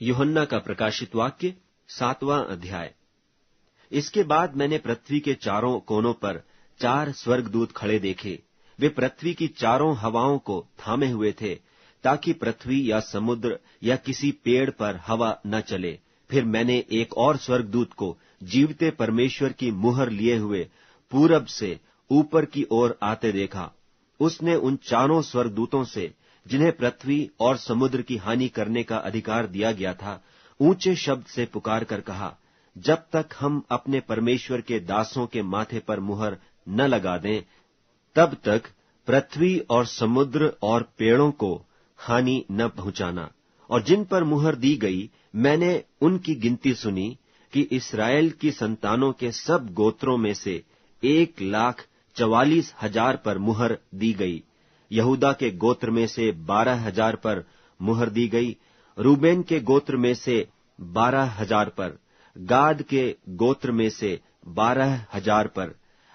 यूहन्ना का प्रकाशित वाक्य 7वां अध्याय। इसके बाद मैंने पृथ्वी के चारों कोनों पर 4 स्वर्गदूत खड़े देखे। वे पृथ्वी की चारों हवाओं को थामे हुए थे, ताकि पृथ्वी या समुद्र या किसी पेड़ पर हवा न चले। फिर मैंने एक और स्वर्गदूत को जीवते परमेश्वर की मुहर लिए हुए पूरब से ऊपर की ओर आते देखा। उसने उन चारों स्वर्गदूतों से, जिन्हें पृथ्वी और समुद्र की हानि करने का अधिकार दिया गया था, ऊंचे शब्द से पुकार कर कहा, जब तक हम अपने परमेश्वर के दासों के माथे पर मुहर न लगा दें, तब तक पृथ्वी और समुद्र और पेड़ों को हानि न पहुंचाना। और जिन पर मुहर दी गई, मैंने उनकी गिनती सुनी कि इस्राएल की संतानों के सब गोत्रों में से 1,44,000 पर मुहर दी गई। यहूदा के गोत्र में से 12,000 पर मुहर दी गई, रूबेन के गोत्र में से 12,000 पर, गाद के गोत्र में से 12,000 पर,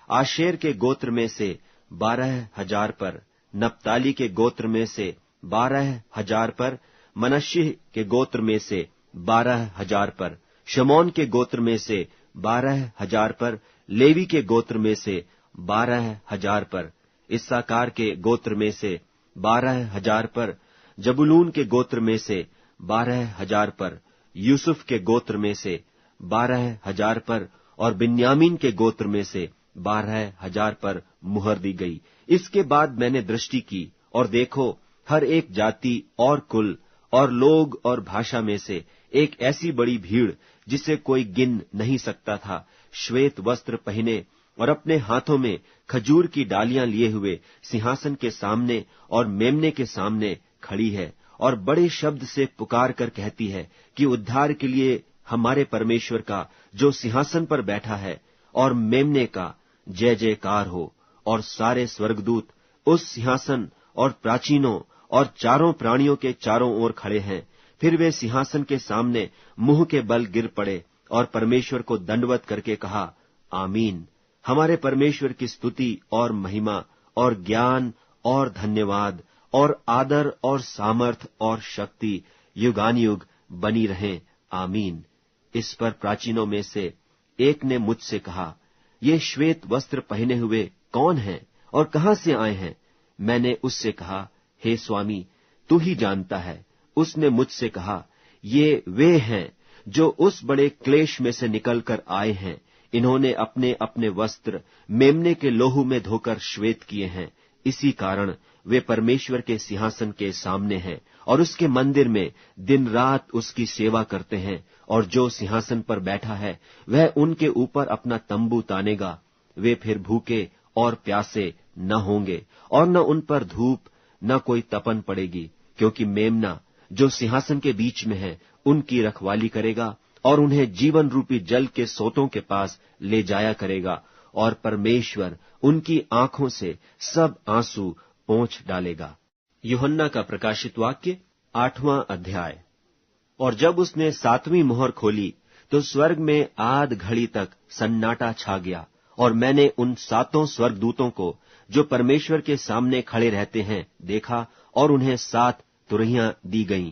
आशेर के गोत्र में से 12,000 पर, नप्ताली के गोत्र में से 12,000 पर, मनश्शे के गोत्र में से 12,000 पर, शमौन के गोत्र में से 12,000 पर, लेवी के गोत्र में से 12,000 पर, इस्साकार के गोत्र में से 12,000 पर, जबूलून के गोत्र में से 12,000 पर, यूसुफ के गोत्र में से 12,000 पर और बिन्यामीन के गोत्र में से 12,000 पर मुहर दी गई। इसके बाद मैंने दृष्टि की और देखो, हर एक जाति और कुल और लोग और भाषा में से एक ऐसी बड़ी भीड़ जिसे कोई गिन नहीं सकता था, श्वेत वस्त्र पहने और अपने हाथों में खजूर की डालियां लिए हुए सिंहासन के सामने और मेमने के सामने खड़ी है, और बड़े शब्द से पुकार कर कहती है कि उद्धार के लिए हमारे परमेश्वर का जो सिंहासन पर बैठा है और मेमने का जय जयकार हो। और सारे स्वर्गदूत उस सिंहासन और प्राचीनों और चारों प्राणियों के चारों ओर खड़े हैं। फिर वे सिंहासन के सामने मुंह के बल गिर पड़े और परमेश्वर को दंडवत करके कहा, आमीन। हमारे परमेश्वर की स्तुति और महिमा और ज्ञान और धन्यवाद और आदर और सामर्थ और शक्ति युगानुयुग बनी रहें, आमीन। इस पर प्राचीनों में से एक ने मुझसे कहा, ये श्वेत वस्त्र पहने हुए कौन हैं और कहां से आए हैं? मैंने उससे कहा, हे स्वामी, तू ही जानता है। उसने मुझसे कहा, ये वे हैं जो उस बड़े क्लेश में से निकलकर आए हैं। इन्होंने अपने अपने वस्त्र मेमने के लोहू में धोकर श्वेत किए हैं। इसी कारण वे परमेश्वर के सिंहासन के सामने हैं और उसके मंदिर में दिन रात उसकी सेवा करते हैं। और जो सिंहासन पर बैठा है, वह उनके ऊपर अपना तंबू तानेगा। वे फिर भूखे और प्यासे न होंगे और न उन पर धूप न कोई तपन पड़ेगी, क्योंकि मेमना जो सिंहासन के बीच में है उनकी रखवाली करेगा और उन्हें जीवन रूपी जल के सोतों के पास ले जाया करेगा, और परमेश्वर उनकी आंखों से सब आंसू पोंछ डालेगा। यूहन्ना का प्रकाशित वाक्य 8वां अध्याय। और जब उसने 7वीं मोहर खोली तो स्वर्ग में आध घड़ी तक सन्नाटा छा गया, और मैंने उन 7 स्वर्गदूतों को जो परमेश्वर के सामने खड़े रहते हैं देखा, और उन्हें 7 तुरहियां दी गईं।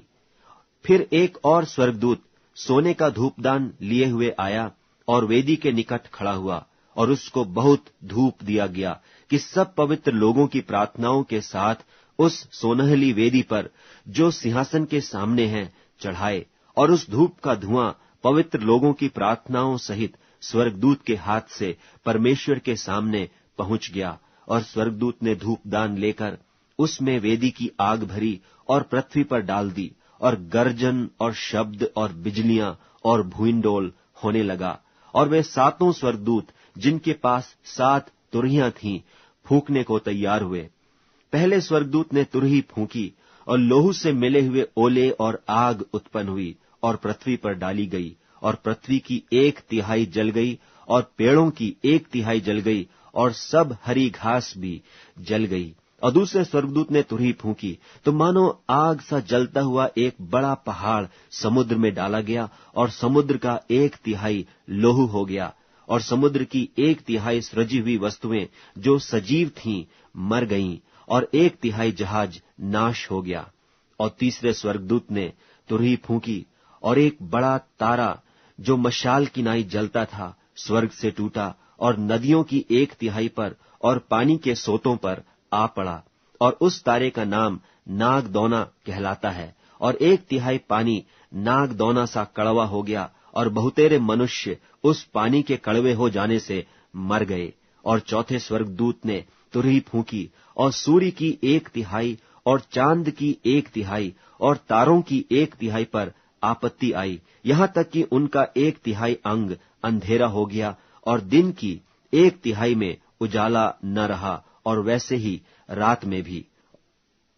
फिर एक और स्वर्गदूत सोने का धूपदान लिए हुए आया और वेदी के निकट खड़ा हुआ, और उसको बहुत धूप दिया गया कि सब पवित्र लोगों की प्रार्थनाओं के साथ उस सोनहली वेदी पर जो सिंहासन के सामने है चढ़ाए। और उस धूप का धुआं पवित्र लोगों की प्रार्थनाओं सहित स्वर्गदूत के हाथ से परमेश्वर के सामने पहुंच गया। और स्वर्गदूत ने धूपदान लेकर उसमें वेदी की आग भरी और पृथ्वी पर डाल दी, और गर्जन और शब्द और बिजलियां और भूइंडोल होने लगा। और वे 7 स्वर्गदूत जिनके पास 7 तुरहियां थीं फूंकने को तैयार हुए। पहले स्वर्गदूत ने तुरही फूंकी और लोहू से मिले हुए ओले और आग उत्पन्न हुई और पृथ्वी पर डाली गई, और पृथ्वी की 1/3 जल गई और पेड़ों की 1/3 जल गई और सब हरी घास भी जल गई। और दूसरे स्वर्गदूत ने तुरही फूंकी तो मानो आग सा जलता हुआ एक बड़ा पहाड़ समुद्र में डाला गया, और समुद्र का 1/3 लोहू हो गया, और समुद्र की 1/3 सृजी हुई वस्तुएं जो सजीव थीं मर गईं, और 1/3 जहाज नाश हो गया। और तीसरे स्वर्गदूत ने तुरही फूंकी और एक बड़ा तारा जो मशाल की नाई जलता था स्वर्ग से टूटा और नदियों की 1/3 पर और पानी के सोतों पर आ पड़ा, और उस तारे का नाम नागदौना कहलाता है। और 1/3 पानी नागदौना सा कड़वा हो गया, और बहुतेरे मनुष्य उस पानी के कड़वे हो जाने से मर गए। और चौथे स्वर्गदूत ने तुरही फूंकी, और सूर्य की 1/3 और चांद की 1/3 और तारों की 1/3 पर आपत्ति आई, यहां तक कि उनका 1/3 अंग अंधेरा हो गया, और दिन की 1/3 में उजाला न रहा, और वैसे ही रात में भी।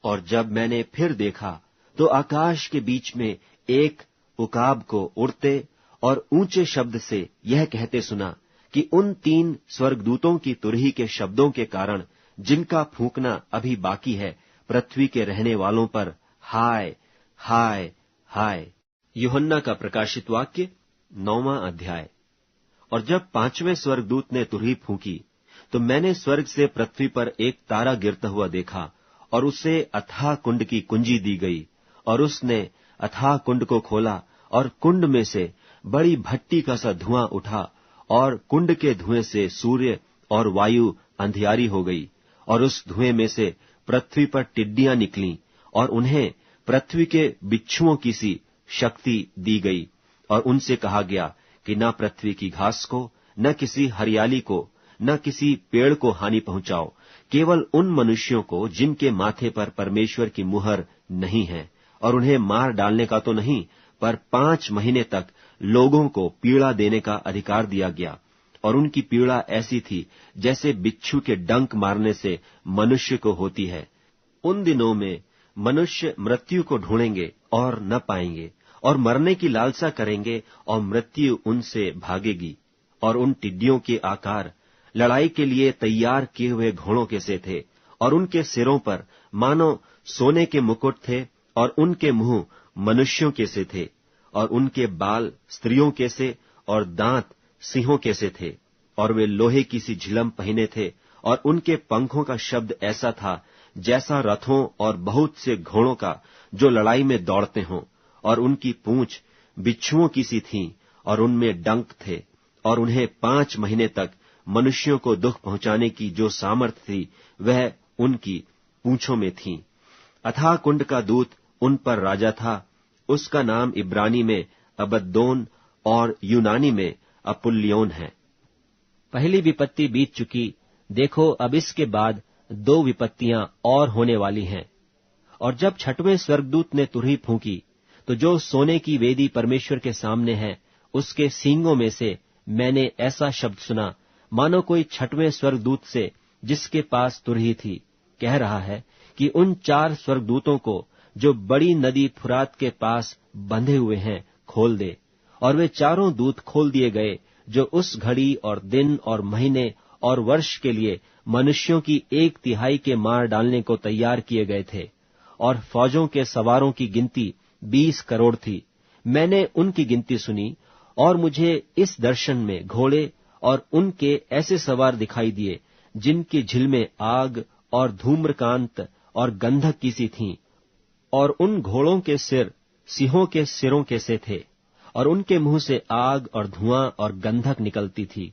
और जब मैंने फिर देखा तो आकाश के बीच में एक उकाब को उड़ते और ऊंचे शब्द से यह कहते सुना कि उन 3 स्वर्गदूतों की तुरही के शब्दों के कारण, जिनका फूंकना अभी बाकी है, पृथ्वी के रहने वालों पर हाय हाय हाय। यूहन्ना का प्रकाशित वाक्य 9वां अध्याय। और जब 5वें स्वर्गदूत ने तुरही फूंकी तो मैंने स्वर्ग से पृथ्वी पर एक तारा गिरता हुआ देखा, और उसे अथाह कुंड की कुंजी दी गई। और उसने अथाह कुंड को खोला, और कुंड में से बड़ी भट्टी का सा धुआं उठा, और कुंड के धुएं से सूर्य और वायु अंधियारी हो गई। और उस धुएं में से पृथ्वी पर टिड्डियां निकलीं, और उन्हें पृथ्वी के बिच्छुओं की सी शक्ति दी गई। और उनसे कहा गया कि न पृथ्वी की घास को, न किसी हरियाली को, न किसी पेड़ को हानि पहुंचाओ, केवल उन मनुष्यों को जिनके माथे पर परमेश्वर की मुहर नहीं है। और उन्हें मार डालने का तो नहीं, पर 5 महीने तक लोगों को पीड़ा देने का अधिकार दिया गया। और उनकी पीड़ा ऐसी थी जैसे बिच्छू के डंक मारने से मनुष्य को होती है। उन दिनों में मनुष्य मृत्यु को ढूंढेंगे और न पाएंगे, और मरने की लालसा करेंगे और मृत्यु उनसे भागेगी। और उन टिड्डियों के आकार लड़ाई के लिए तैयार किए हुए घोड़ों के से थे, और उनके सिरों पर मानो सोने के मुकुट थे, और उनके मुंह मनुष्यों के से थे, और उनके बाल स्त्रियों के से, और दांत सिंहों के से थे। और वे लोहे की सी झिलम पहने थे, और उनके पंखों का शब्द ऐसा था जैसा रथों और बहुत से घोड़ों का जो लड़ाई में दौड़ते हों। और उनकी पूंछ बिच्छुओं की सी थी, और उनमें डंक थे। और उन्हें 5 महीने तक मनुष्यों को दुख पहुंचाने की जो सामर्थ थी, वह उनकी पूंछों में थी। अथाह कुंड का दूत उन पर राजा था। उसका नाम इब्रानी में अबद्दोन और यूनानी में अपुल्योन है। पहली विपत्ति बीत चुकी, देखो अब इसके बाद 2 विपत्तियां और होने वाली हैं। और जब 6वें स्वर्गदूत ने तुरही फूंकी, तो जो सोने की वेदी परमेश्वर के सामने है, उसके सींगों में से मैंने ऐसा शब्द सुना, मानो कोई 6वें स्वर्गदूत से, जिसके पास तुरही थी, कह रहा है कि उन 4 स्वर्गदूतों को जो बड़ी नदी फुरात के पास बंधे हुए हैं, खोल दे। और वे 4 दूत खोल दिए गए, जो उस घड़ी और दिन और महीने और वर्ष के लिए मनुष्यों की 1/3 के मार डालने को तैयार किए गए थे। और फौजों के सवारों की गिनती 20 करोड़ थी। मैंने उनकी गिनती सुनी, और मुझे इस दर्शन में घोड़े और उनके ऐसे सवार दिखाई दिए, जिनकी झिलमें आग और धूम्रकांत और गंधक की सी थीं। और उन घोड़ों के सिर सिंहों के सिरों के से थे, और उनके मुंह से आग और धुआं और गंधक निकलती थी।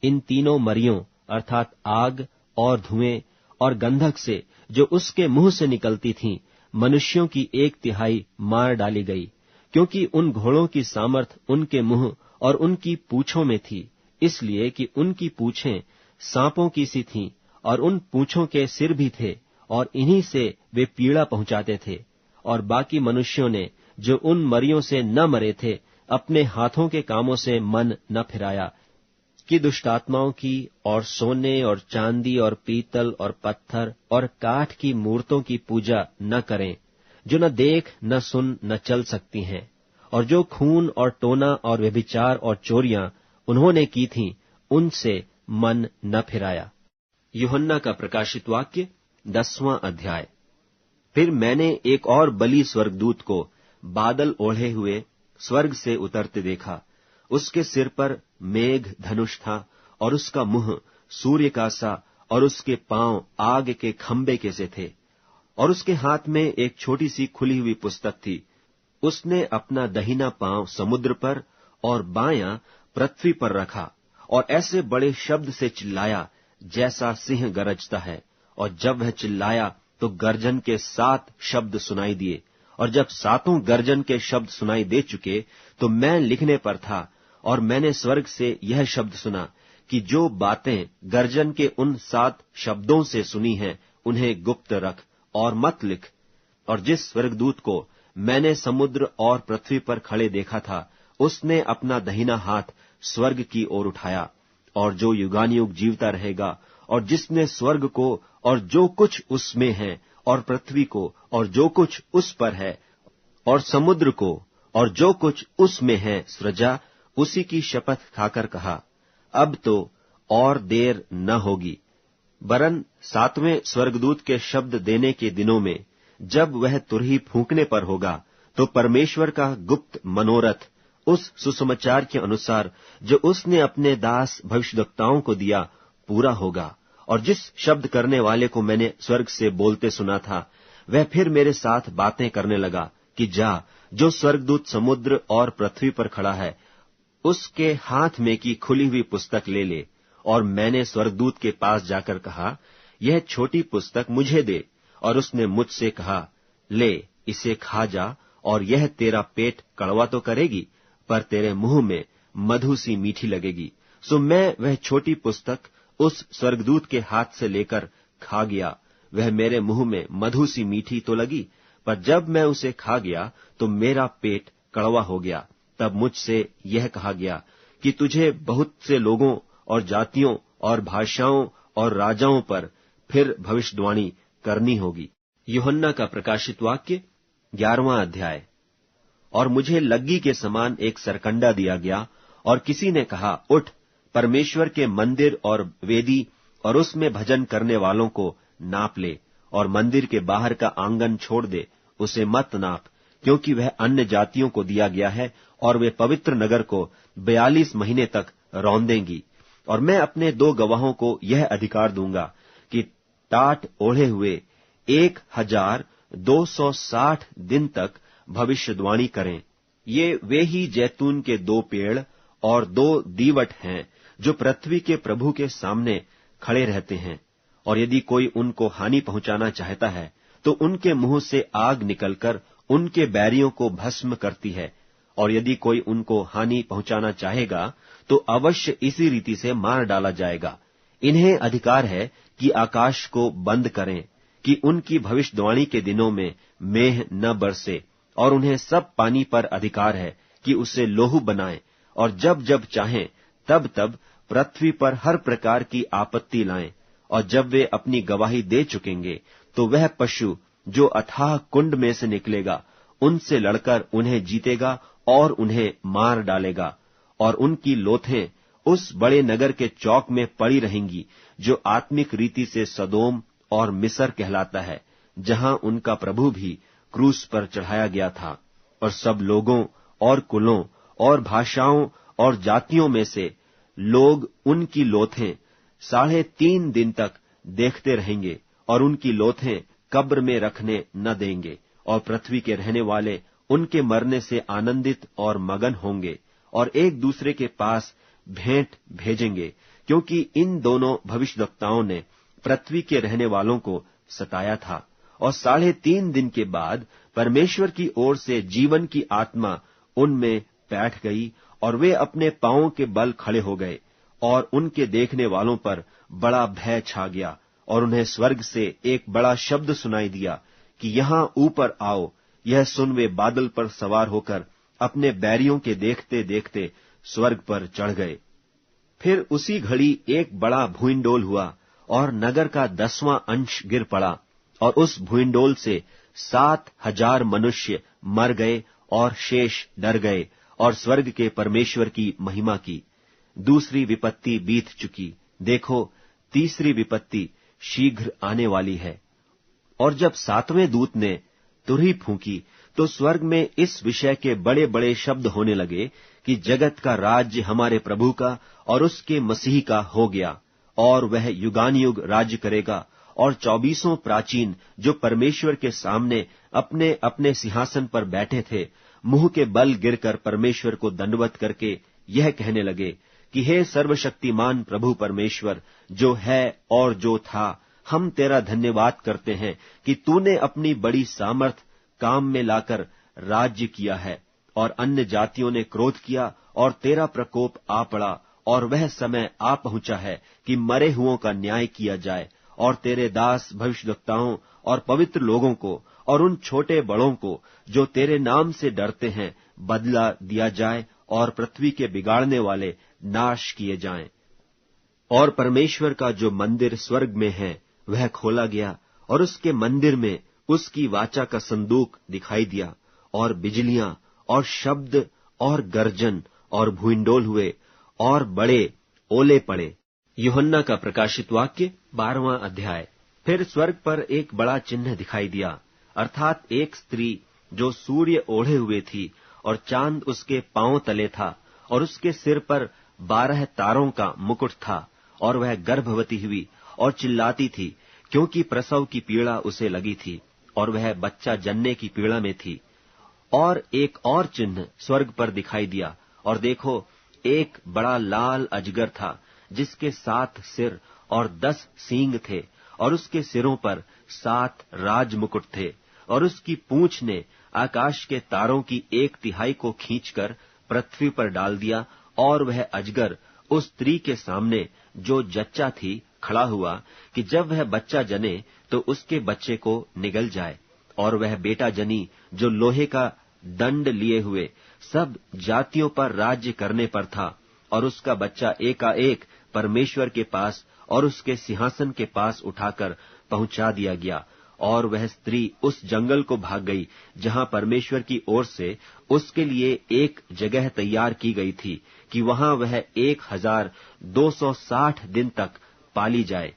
इन तीनों मरियों अर्थात आग और धुएं और गंधक से, जो उसके मुंह से निकलती थीं, मनुष्यों की 1/3 मार डाली गई, क्योंकि उन घोड़ों की सामर्थ उनके मुंह और उनकी पूंछों में थी, इसलिए कि उनकी पूंछें सांपों की सी थीं, और उन पूंछों के सिर भी थे, और इन्हीं से वे पीड़ा पहुंचाते थे। और बाकी मनुष्यों ने, जो उन मरियों से न मरे थे, अपने हाथों के कामों से मन न फिराया, कि दुष्टात्माओं की और सोने और चांदी और पीतल और पत्थर और काठ की मूर्तों की पूजा न करें, जो न देख न सुन न चल सकती हैं। और जो खून और टोना और व्यभिचार और चोरियां उन्होंने की थीं, उनसे मन न फिराया। यूहन्ना का प्रकाशित वाक्य 10वां अध्याय। फिर मैंने एक और बलि स्वर्गदूत को बादल ओढ़े हुए स्वर्ग से उतरते देखा। उसके सिर पर मेघ धनुष था, और उसका मुंह सूर्य का सा, और उसके पांव आग के खंबे के से थे। और उसके हाथ में एक छोटी सी खुली हुई पुस्तक थी, उसने अपना दहिना पांव समुद्र पर और बायां पृथ्वी पर रखा और ऐसे बड़े शब्द से चिल्लाया जैसा सिंह गरजता है। और जब वह चिल्लाया तो गर्जन के 7 शब्द सुनाई दिए। और जब 7 गर्जन के शब्द सुनाई दे चुके तो मैं लिखने पर था और मैंने स्वर्ग से यह शब्द सुना कि जो बातें गर्जन के उन 7 शब्दों से सुनी हैं उन्हें गुप्त रख और मत लिख। और जिस स्वर्गदूत को मैंने समुद्र और पृथ्वी पर खड़े देखा था उसने अपना दहिना हाथ स्वर्ग की ओर उठाया, और जो युगानुयुग जीवता रहेगा, और जिसने स्वर्ग को और जो कुछ उसमें है और पृथ्वी को और जो कुछ उस पर है और समुद्र को और जो कुछ उसमें है सृजा, उसी की शपथ खाकर कहा, अब तो और देर न होगी, वरन 7वें स्वर्गदूत के शब्द देने के दिनों में जब वह तुरही फूंकने पर होगा तो परमेश्वर का गुप्त मनोरथ उस सुसमाचार के अनुसार जो उसने अपने दास भविष्यद्वक्ताओं को दिया पूरा होगा। और जिस शब्द करने वाले को मैंने स्वर्ग से बोलते सुना था वह फिर मेरे साथ बातें करने लगा कि जा, जो स्वर्गदूत समुद्र और पृथ्वी पर खड़ा है उसके हाथ में की खुली हुई पुस्तक ले ले। और मैंने स्वर्गदूत के पास जाकर कहा, यह छोटी पुस्तक मुझे दे। और उसने मुझसे कहा, ले इसे खा जा, और यह तेरा पेट कड़वा तो करेगी पर तेरे मुंह में मधु सी मीठी लगेगी। सो मैं वह छोटी पुस्तक उस स्वर्गदूत के हाथ से लेकर खा गया। वह मेरे मुंह में मधु सी मीठी तो लगी, पर जब मैं उसे खा गया तो मेरा पेट कड़वा हो गया। तब मुझसे यह कहा गया कि तुझे बहुत से लोगों और जातियों और भाषाओं और राजाओं पर फिर भविष्यवाणी करनी होगी। यूहन्ना का प्रकाशित वाक्य 11वां अध्याय। और मुझे लग्गी के समान एक सरकंडा दिया गया, और किसी ने कहा, उठ, परमेश्वर के मंदिर और वेदी और उसमें भजन करने वालों को नाप ले, और मंदिर के बाहर का आंगन छोड़ दे, उसे मत नाप, क्योंकि वह अन्य जातियों को दिया गया है, और वे पवित्र नगर को 42 महीने तक रौंदेंगी। और मैं अपने 2 गवाहों को यह अधिकार दूंगा कि टाट ओढ़े हुए 1260 दिन तक भविष्यवाणी करें। ये वे ही जैतून के 2 पेड़ और 2 दीवट हैं जो पृथ्वी के प्रभु के सामने खड़े रहते हैं। और यदि कोई उनको हानि पहुंचाना चाहता है तो उनके मुंह से आग निकलकर उनके बैरियों को भस्म करती है। और यदि कोई उनको हानि पहुंचाना चाहेगा तो अवश्य इसी रीति से मार डाला जाएगा। इन्हें अधिकार है कि आकाश को बंद करें कि उनकी भविष्यवाणी के दिनों में मेघ न बरसे, और उन्हें सब पानी पर अधिकार है कि उसे लोहू बनाएं, और जब जब चाहें तब तब पृथ्वी पर हर प्रकार की आपत्ति लाएं। और जब वे अपनी गवाही दे चुकेंगे तो वह पशु जो अथाह कुंड में से निकलेगा उनसे लड़कर उन्हें जीतेगा और उन्हें मार डालेगा। और उनकी लोथें उस बड़े नगर के चौक में पड़ी रहेंगी जो आत्मिक रीति से सदोम और मिस्र कहलाता है, जहां उनका प्रभु भी क्रूस पर चढ़ाया गया था। और सब लोगों और कुलों और भाषाओं और जातियों में से लोग उनकी लोथें 3.5 दिन तक देखते रहेंगे, और उनकी लोथें कब्र में रखने न देंगे। और पृथ्वी के रहने वाले उनके मरने से आनंदित और मगन होंगे, और एक दूसरे के पास भेंट भेजेंगे, क्योंकि इन दोनों भविष्यद्वक्ताओं ने पृथ्वी के रहने वालों को सताया था। और 3.5 दिन के बाद परमेश्वर की ओर से जीवन की आत्मा उनमें बैठ गई, और वे अपने पांवों के बल खड़े हो गए। और उनके देखने वालों पर बड़ा भय छा गया, और उन्हें स्वर्ग से एक बड़ा शब्द सुनाई दिया कि यहां ऊपर आओ। यह सुन वे बादल पर सवार होकर अपने बैरियों के देखते देखते स्वर्ग पर चढ़ गए। फिर उसी घड़ी एक बड़ा भूइंडोल हुआ, और नगर का 10वां अंश गिर पड़ा, और उस भूइंडोल से 7,000 मनुष्य मर गए, और शेष डर गए और स्वर्ग के परमेश्वर की महिमा की। दूसरी विपत्ति बीत चुकी, देखो तीसरी विपत्ति शीघ्र आने वाली है। और जब 7वें दूत ने तुरही फूंकी तो स्वर्ग में इस विषय के बड़े बड़े शब्द होने लगे कि जगत का राज्य हमारे प्रभु का और उसके मसीह का हो गया, और वह युगानुयुग राज्य करेगा। और 24 प्राचीन जो परमेश्वर के सामने अपने अपने सिंहासन पर बैठे थे मुंह के बल गिरकर परमेश्वर को दंडवत करके यह कहने लगे कि हे सर्वशक्तिमान प्रभु परमेश्वर, जो है और जो था, हम तेरा धन्यवाद करते हैं कि तूने अपनी बड़ी सामर्थ काम में लाकर राज्य किया है, और अन्य जातियों ने क्रोध किया और तेरा प्रकोप आ पड़ा, और वह समय आ पहुंचा है कि मरे हुओं का न्याय किया जाए, और तेरे दास भविष्यद्वक्ताओं और पवित्र लोगों को और उन छोटे बड़ों को जो तेरे नाम से डरते हैं बदला दिया जाए, और पृथ्वी के बिगाड़ने वाले नाश किए जाएं। और परमेश्वर का जो मंदिर स्वर्ग में है वह खोला गया, और उसके मंदिर में उसकी वाचा का संदूक दिखाई दिया, और बिजलियां और शब्द और गर्जन और भूइंडोल हुए और बड़े ओले पड़े। यूहन्ना का प्रकाशित वाक्य 12वां अध्याय। फिर स्वर्ग पर एक बड़ा चिन्ह दिखाई दिया, अर्थात एक स्त्री जो सूर्य ओढ़े हुए थी, और चांद उसके पांव तले था, और उसके सिर पर 12 तारों का मुकुट था, और वह गर्भवती हुई और चिल्लाती थी, क्योंकि प्रसव की पीड़ा उसे लगी थी, और वह बच्चा जनने की पीड़ा में थी। और एक और चिन्ह स्वर्ग पर दिखाई दिया, और देखो, एक बड़ा लाल अजगर था, जिसके 7 सिर और 10 सींग थे, और उसके सिरों पर 7 राज मुकुट थे, और उसकी पूंछ ने आकाश के तारों की 1/3 को खींचकर पृथ्वी पर डाल दिया, और वह अजगर उस स्त्री के सामने जो जच्चा थी खड़ा हुआ कि जब वह बच्चा जने तो उसके बच्चे को निगल जाए। और वह बेटा जनी जो लोहे का दंड लिए हुए सब जातियों पर राज्य करने पर था, और उसका बच्चा एकाएक परमेश्वर के पास और उसके सिंहासन के पास उठाकर पहुंचा दिया गया। और वह स्त्री उस जंगल को भाग गई जहां परमेश्वर की ओर से उसके लिए एक जगह तैयार की गई थी कि वहां वह 1260 दिन तक पाली जाए।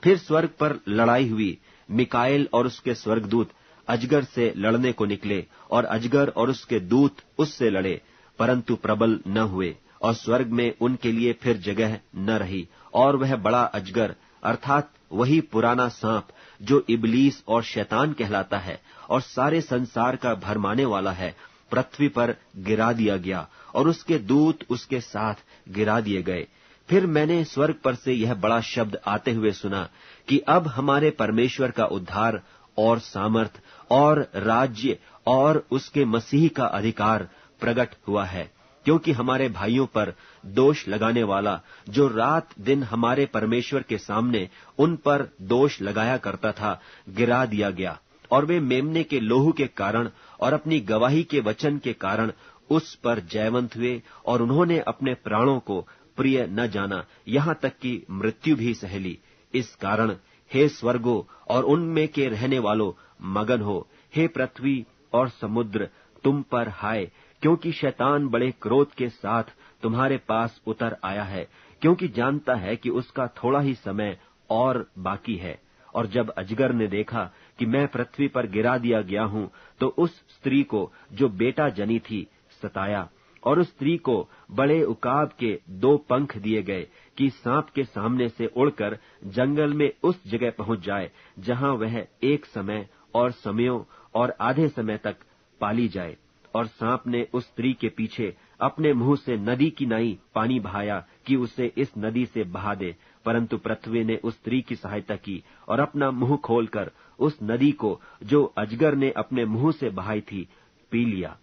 फिर स्वर्ग पर लड़ाई हुई। मिकाएल और उसके स्वर्गदूत अजगर से लड़ने को निकले, और अजगर और उसके दूत उससे लड़े, परंतु प्रबल न हुए, और स्वर्ग में उनके लिए फिर जगह न रही। और वह बड़ा अजगर अर्थात वही पुराना सांप जो इबलीस और शैतान कहलाता है और सारे संसार का भरमाने वाला है, पृथ्वी पर गिरा दिया गया, और उसके दूत उसके साथ गिरा दिए गए। फिर मैंने स्वर्ग पर से यह बड़ा शब्द आते हुए सुना कि अब हमारे परमेश्वर का उद्धार और सामर्थ और राज्य और उसके मसीह का अधिकार प्रकट हुआ है, क्योंकि हमारे भाइयों पर दोष लगाने वाला जो रात दिन हमारे परमेश्वर के सामने उन पर दोष लगाया करता था, गिरा दिया गया। और वे मेमने के लोहू के कारण और अपनी गवाही के वचन के कारण उस पर जयवंत हुए, और उन्होंने अपने प्राणों को प्रिय न जाना, यहाँ तक कि मृत्यु भी सह ली। इस कारण हे स्वर्गो और उनमें के रहने वालों मगन हो, हे पृथ्वी और समुद्र तुम पर हाय, क्योंकि शैतान बड़े क्रोध के साथ तुम्हारे पास उतर आया है, क्योंकि जानता है कि उसका थोड़ा ही समय और बाकी है। और जब अजगर ने देखा कि मैं पृथ्वी पर गिरा दिया गया हूं, तो उस स्त्री को जो बेटा जनी थी सताया, और उस स्त्री को बड़े उकाब के 2 पंख दिए गए कि सांप के सामने से उड़कर जंगल में उस जगह पहुंच जाए जहां वह एक समय और समयों और आधे समय तक पाली जाए। और सांप ने उस स्त्री के पीछे अपने मुंह से नदी की नाई पानी बहाया कि उसे इस नदी से बहा दे, परंतु पृथ्वी ने उस स्त्री की सहायता की और अपना मुंह खोलकर उस नदी को जो अजगर ने अपने मुंह से बहाई थी पी लिया।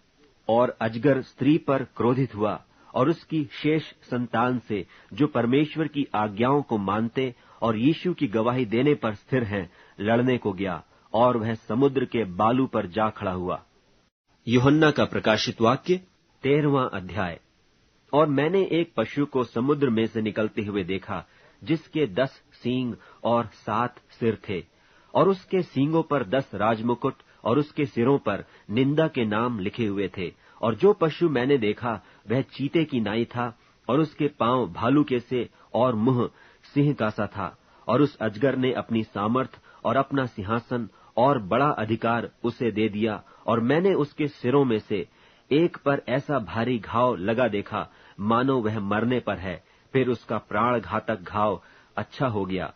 और अजगर स्त्री पर क्रोधित हुआ और उसकी शेष संतान से जो परमेश्वर की आज्ञाओं को मानते और यीशु की गवाही देने पर स्थिर हैं, लड़ने को गया, और वह समुद्र के बालू पर जा खड़ा हुआ। यूहन्ना का प्रकाशित वाक्य 13वां अध्याय। और मैंने एक पशु को समुद्र में से निकलते हुए देखा, जिसके 10 सींग और 7 सिर थे, और उसके सींगों पर 10 राजमुकुट और उसके सिरों पर निंदा के नाम लिखे हुए थे। और जो पशु मैंने देखा वह चीते की नाई था, और उसके पांव भालू के से और मुंह सिंह का सा था। और उस अजगर ने अपनी सामर्थ और अपना सिंहासन और बड़ा अधिकार उसे दे दिया, और मैंने उसके सिरों में से एक पर ऐसा भारी घाव लगा देखा मानो वह मरने पर है। फिर उसका प्राण घातक घाव अच्छा हो गया,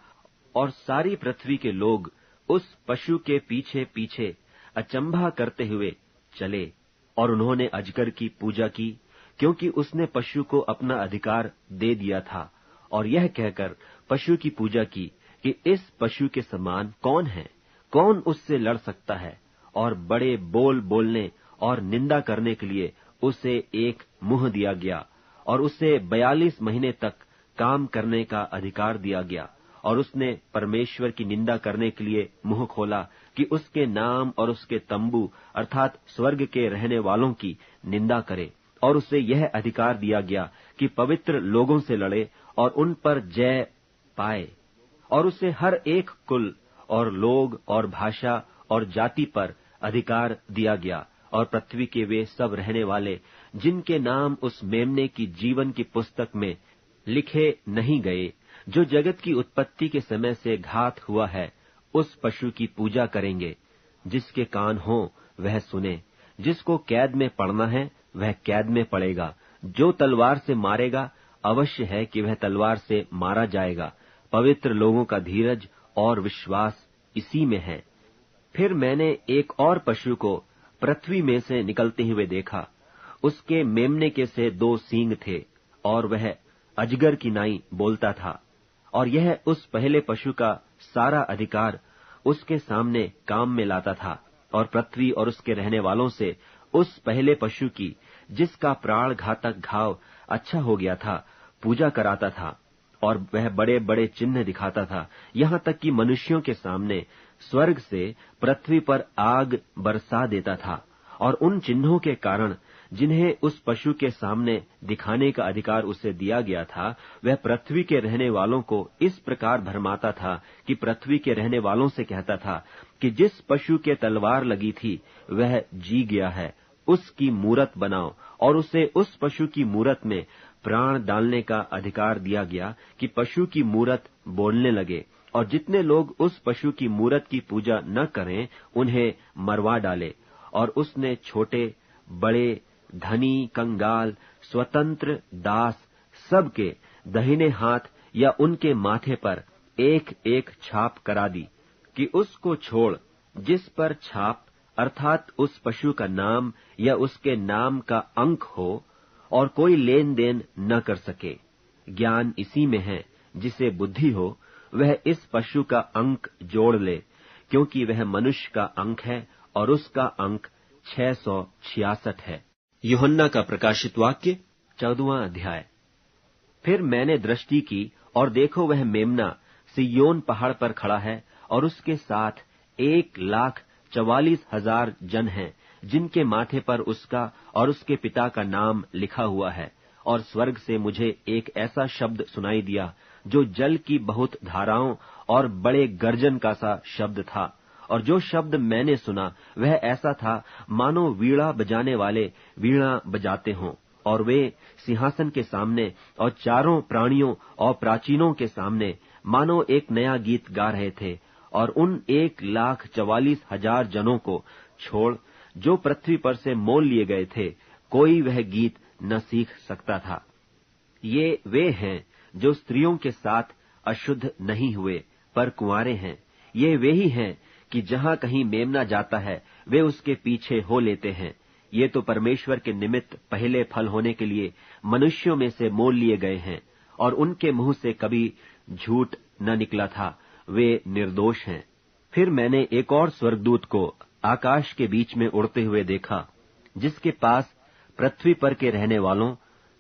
और सारी पृथ्वी के लोग उस पशु के पीछे पीछे अचंभा करते हुए चले। और उन्होंने अजगर की पूजा की, क्योंकि उसने पशु को अपना अधिकार दे दिया था, और यह कहकर पशु की पूजा की कि इस पशु के समान कौन है, कौन उससे लड़ सकता है। और बड़े बोल बोलने और निंदा करने के लिए उसे एक मुंह दिया गया, और उसे 42 महीने तक काम करने का अधिकार दिया गया। और उसने परमेश्वर की निंदा करने के लिए मुंह खोला कि उसके नाम और उसके तंबू अर्थात स्वर्ग के रहने वालों की निंदा करे। और उसे यह अधिकार दिया गया कि पवित्र लोगों से लड़े और उन पर जय पाए। और उसे हर एक कुल और लोग और भाषा और जाति पर अधिकार दिया गया। और पृथ्वी के वे सब रहने वाले जिनके नाम उस मेमने की जीवन की पुस्तक में लिखे नहीं गए, जो जगत की उत्पत्ति के समय से घात हुआ है, उस पशु की पूजा करेंगे। जिसके कान हो वह सुने, जिसको कैद में पड़ना है वह कैद में पड़ेगा, जो तलवार से मारेगा अवश्य है कि वह तलवार से मारा जाएगा। पवित्र लोगों का धीरज और विश्वास इसी में है। फिर मैंने एक और पशु को पृथ्वी में से निकलते हुए देखा। उसके मेमने के से 2 सींग थे, और वह अजगर की नाई बोलता था। और यह उस पहले पशु का सारा अधिकार उसके सामने काम में लाता था, और पृथ्वी और उसके रहने वालों से उस पहले पशु की, जिसका प्राण घातक घाव अच्छा हो गया था, पूजा कराता था। और वह बड़े बड़े चिन्ह दिखाता था, यहाँ तक कि मनुष्यों के सामने स्वर्ग से पृथ्वी पर आग बरसा देता था। और उन चिन्हों के कारण जिन्हें उस पशु के सामने दिखाने का अधिकार उसे दिया गया था, वह पृथ्वी के रहने वालों को इस प्रकार भरमाता था कि पृथ्वी के रहने वालों से कहता था कि जिस पशु के तलवार लगी थी वह जी गया है, उसकी मूरत बनाओ। और उसे उस पशु की मूरत में प्राण डालने का अधिकार दिया गया कि पशु की मूरत बोलने लगे, और जितने लोग उस पशु की मूरत की पूजा न करें उन्हें मरवा डाले। और उसने छोटे बड़े, धनी, कंगाल, स्वतंत्र, दास सबके दाहिने हाथ या उनके माथे पर एक एक छाप करा दी कि उसको छोड़ जिस पर छाप अर्थात उस पशु का नाम या उसके नाम का अंक हो, और कोई लेन देन न कर सके। ज्ञान इसी में है, जिसे बुद्धि हो वह इस पशु का अंक जोड़ ले, क्योंकि वह मनुष्य का अंक है और उसका अंक 666 है। यूहन्ना का प्रकाशित वाक्य 14वां अध्याय। फिर मैंने दृष्टि की, और देखो वह मेमना सिय्योन पहाड़ पर खड़ा है, और उसके साथ 1,44,000 जन हैं, जिनके माथे पर उसका और उसके पिता का नाम लिखा हुआ है। और स्वर्ग से मुझे एक ऐसा शब्द सुनाई दिया, जो जल की बहुत धाराओं और बड़े गर्जन का सा शब्द था। और जो शब्द मैंने सुना वह ऐसा था मानो वीणा बजाने वाले वीणा बजाते हों। और वे सिंहासन के सामने और चारों प्राणियों और प्राचीनों के सामने मानो एक नया गीत गा रहे थे। और उन 1,44,000 जनों को छोड़ जो पृथ्वी पर से मोल लिए गए थे, कोई वह गीत न सीख सकता था। ये वे हैं जो स्त्रियों के साथ अशुद्ध नहीं हुए पर कुंवारे हैं। ये वे ही हैं कि जहां कहीं मेमना जाता है वे उसके पीछे हो लेते हैं। ये तो परमेश्वर के निमित्त पहले फल होने के लिए मनुष्यों में से मोल लिए गए हैं, और उनके मुंह से कभी झूठ न निकला था, वे निर्दोष हैं। फिर मैंने एक और स्वर्गदूत को आकाश के बीच में उड़ते हुए देखा, जिसके पास पृथ्वी पर के रहने वालों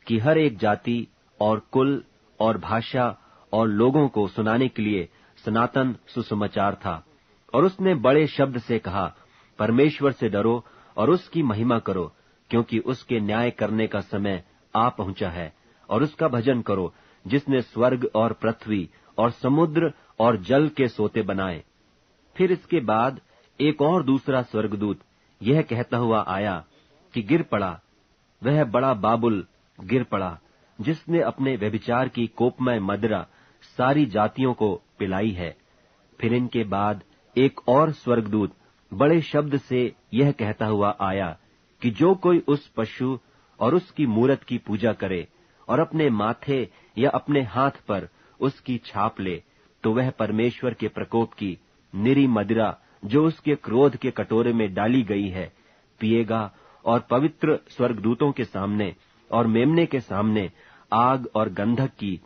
की हर एक जाति और कुल और भाषा और लोगों को सुनाने के लिए सनातन सुसमाचार था। और उसने बड़े शब्द से कहा, परमेश्वर से डरो और उसकी महिमा करो, क्योंकि उसके न्याय करने का समय आ पहुंचा है। और उसका भजन करो, जिसने स्वर्ग और पृथ्वी और समुद्र और जल के सोते बनाए। फिर इसके बाद एक और दूसरा स्वर्गदूत यह कहता हुआ आया कि गिर पड़ा, वह बड़ा बाबुल गिर पड़ा, जिसने अपने व्यभिचार की कोपमय मदिरा सारी जातियों को पिलाई है। फिर इनके बाद एक और स्वर्गदूत बड़े शब्द से यह कहता हुआ आया कि जो कोई उस पशु और उसकी मूरत की पूजा करे और अपने माथे या अपने हाथ पर उसकी छाप ले, तो वह परमेश्वर के प्रकोप की निरी मदिरा जो उसके क्रोध के कटोरे में डाली गई है पिएगा, और पवित्र स्वर्गदूतों के सामने और मेमने के सामने आग और गंधक की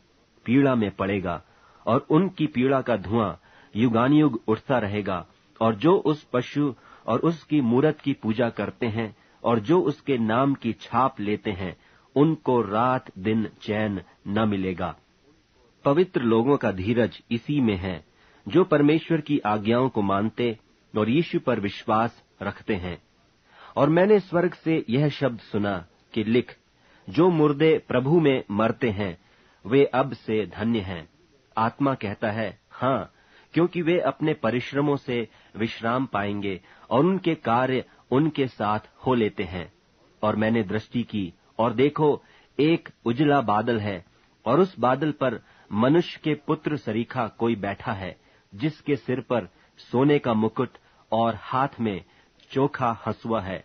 पीड़ा में पड़ेगा, और उनकी पीड़ा का धुआं युगानुयुग उठता रहेगा। और जो उस पशु और उसकी मूरत की पूजा करते हैं और जो उसके नाम की छाप लेते हैं, उनको रात दिन चैन न मिलेगा। पवित्र लोगों का धीरज इसी में है, जो परमेश्वर की आज्ञाओं को मानते और यीशु पर विश्वास रखते हैं। और मैंने स्वर्ग से यह शब्द सुना कि लिख, जो मुर्दे प्रभु में मरते हैं वे अब से धन्य हैं। आत्मा कहता है, हाँ, क्योंकि वे अपने परिश्रमों से विश्राम पाएंगे और उनके कार्य उनके साथ हो लेते हैं। और मैंने दृष्टि की, और देखो, एक उजला बादल है, और उस बादल पर मनुष्य के पुत्र सरीखा कोई बैठा है, जिसके सिर पर सोने का मुकुट और हाथ में चोखा हंसुआ है।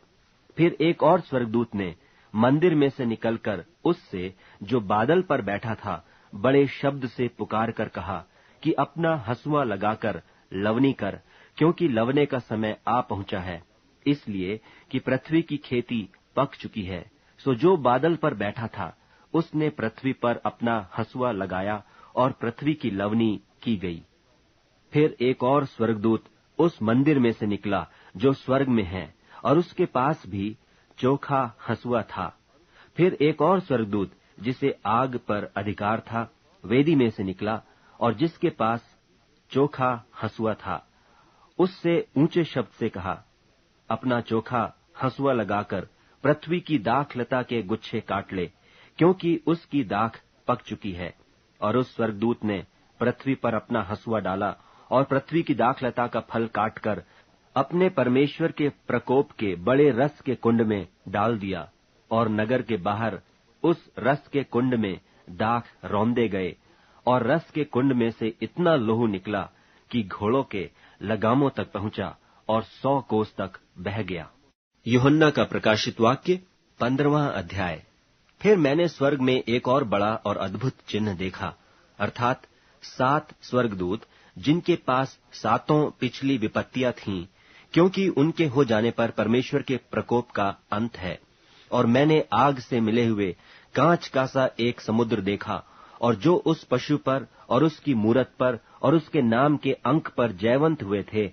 फिर एक और स्वर्गदूत ने मंदिर में से निकलकर उससे, जो बादल पर बैठा था, बड़े शब्द से पुकार कर कहा कि अपना हंसुआ लगाकर लवनी कर, क्योंकि लवने का समय आ पहुंचा है, इसलिए कि पृथ्वी की खेती पक चुकी है। सो जो बादल पर बैठा था, उसने पृथ्वी पर अपना हंसुआ लगाया और पृथ्वी की लवनी की गई। फिर एक और स्वर्गदूत उस मंदिर में से निकला जो स्वर्ग में है, और उसके पास भी चोखा हंसुआ था। फिर एक और स्वर्गदूत, जिसे आग पर अधिकार था, वेदी में से निकला, और जिसके पास चोखा हंसुआ था, उससे ऊंचे शब्द से कहा, अपना चोखा हंसुआ लगाकर पृथ्वी की दाखलता के गुच्छे काट ले, क्योंकि उसकी दाख पक चुकी है। और उस स्वर्गदूत ने पृथ्वी पर अपना हंसुआ डाला और पृथ्वी की दाखलता का फल काटकर अपने परमेश्वर के प्रकोप के बड़े रस के कुंड में डाल दिया, और नगर के बाहर उस रस के कुंड में दाख रौंदे गए, और रस के कुंड में से इतना लोहू निकला कि घोड़ों के लगामों तक पहुंचा और 100 कोस तक बह गया। यूहन्ना का प्रकाशित वाक्य 15वां अध्याय। फिर मैंने स्वर्ग में एक और बड़ा और अद्भुत चिन्ह देखा, अर्थात 7 स्वर्गदूत, जिनके पास 7 पिछली विपत्तियां थीं, क्योंकि उनके हो जाने पर परमेश्वर के प्रकोप का अंत है। और मैंने आग से मिले हुए कांच का सा एक समुद्र देखा, और जो उस पशु पर और उसकी मूरत पर और उसके नाम के अंक पर जयवंत हुए थे,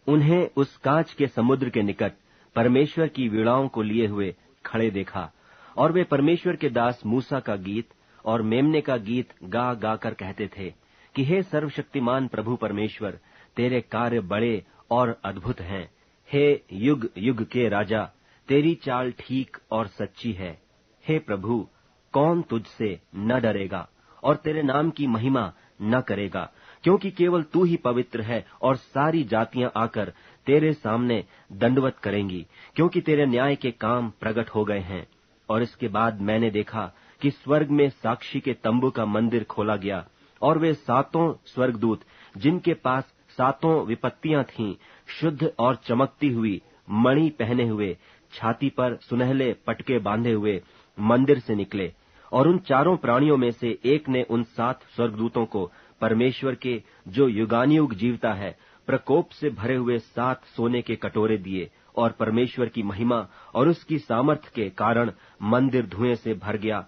उन्हें उस कांच के समुद्र के निकट परमेश्वर की वीणाओं को लिए हुए खड़े देखा। और वे परमेश्वर के दास मूसा का गीत और मेमने का गीत गा गा कर कहते थे कि हे सर्वशक्तिमान प्रभु परमेश्वर, तेरे कार्य बड़े और अद्भुत हैं। हे युग युग के राजा, तेरी चाल ठीक और सच्ची है। हे प्रभु, कौन तुझसे न डरेगा और तेरे नाम की महिमा न करेगा, क्योंकि केवल तू ही पवित्र है, और सारी जातियां आकर तेरे सामने दंडवत करेंगी, क्योंकि तेरे न्याय के काम प्रकट हो गए हैं। और इसके बाद मैंने देखा कि स्वर्ग में साक्षी के तंबू का मंदिर खोला गया, और वे 7 स्वर्गदूत, जिनके पास 7 विपत्तियां थीं, शुद्ध और चमकती हुई मणि पहने हुए, छाती पर सुनहले पटके बांधे हुए मंदिर से निकले। और उन 4 प्राणियों में से एक ने उन 7 स्वर्गदूतों को परमेश्वर के, जो युगानुयुग जीवता है, प्रकोप से भरे हुए 7 सोने के कटोरे दिए, और परमेश्वर की महिमा और उसकी सामर्थ के कारण मंदिर धुएं से भर गया।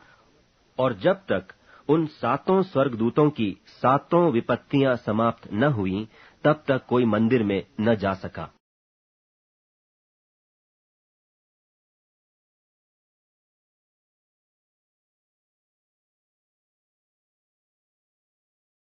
और जब तक उन 7 स्वर्गदूतों की 7 विपत्तियां समाप्त न हुई, तब तक कोई मंदिर में न जा सका।